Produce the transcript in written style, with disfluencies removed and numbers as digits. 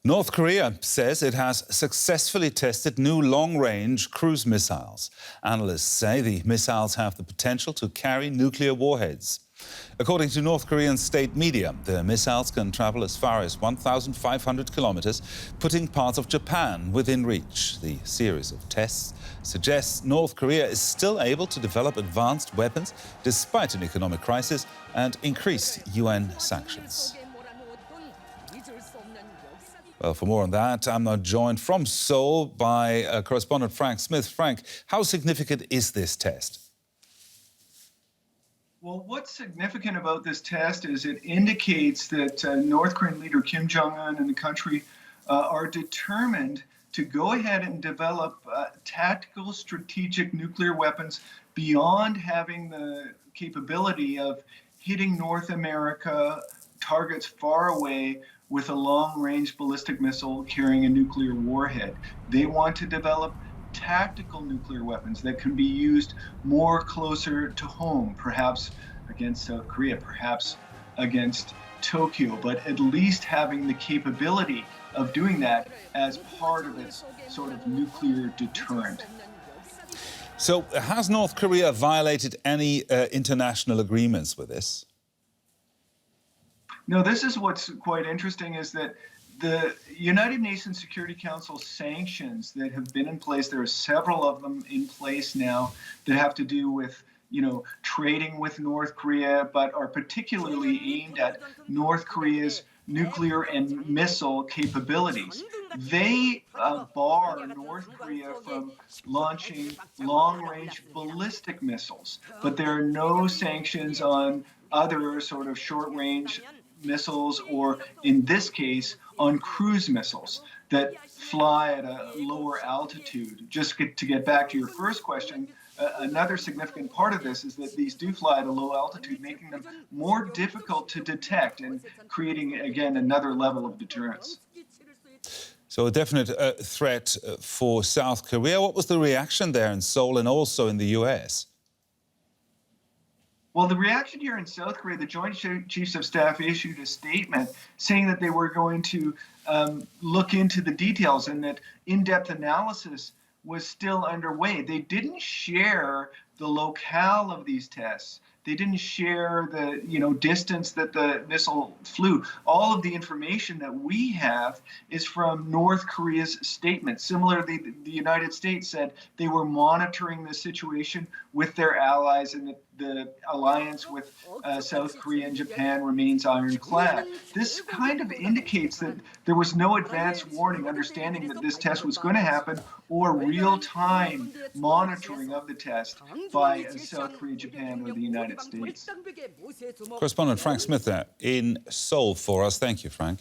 North Korea says it has successfully tested new long-range cruise missiles. Analysts say the missiles have the potential to carry nuclear warheads. According to North Korean state media, the missiles can travel as far as 1,500 kilometers, putting parts of Japan within reach. The series of tests suggests North Korea is still able to develop advanced weapons despite an economic crisis and increased UN sanctions. Well, for more on that, I'm now joined from Seoul by correspondent Frank Smith. Frank, how significant is this test? Well, what's significant about this test is it indicates that North Korean leader Kim Jong-un and the country are determined to go ahead and develop tactical strategic nuclear weapons beyond having the capability of hitting North America targets far away with a long-range ballistic missile carrying a nuclear warhead. They want to develop tactical nuclear weapons that can be used more closer to home, perhaps against South Korea, perhaps against Tokyo, but at least having the capability of doing that as part of its sort of nuclear deterrent. So has North Korea violated any international agreements with this? No, this is what's quite interesting, is that the United Nations Security Council sanctions that have been in place, there are several of them in place now that have to do with, trading with North Korea, but are particularly aimed at North Korea's nuclear and missile capabilities. They bar North Korea from launching long-range ballistic missiles, but there are no sanctions on other sort of short-range missiles, or in this case, on cruise missiles that fly at a lower altitude. Just to get back to your first question, another significant part of this is that these do fly at a low altitude, making them more difficult to detect and creating, again, another level of deterrence. So a definite threat for South Korea. What was the reaction there in Seoul and also in the US? Well, the reaction here in South Korea, the Joint Chiefs of Staff issued a statement saying that they were going to look into the details and that in-depth analysis was still underway. They didn't share the locale of these tests. They didn't share the distance that the missile flew. All of the information that we have is from North Korea's statement. Similarly, the United States said they were monitoring the situation with their allies, and the alliance with South Korea and Japan remains ironclad. This kind of indicates that there was no advance warning, understanding that this test was going to happen, or real-time monitoring of the test by South Korea, Japan, or the United States. Correspondent Frank Smith there in Seoul for us. Thank you, Frank.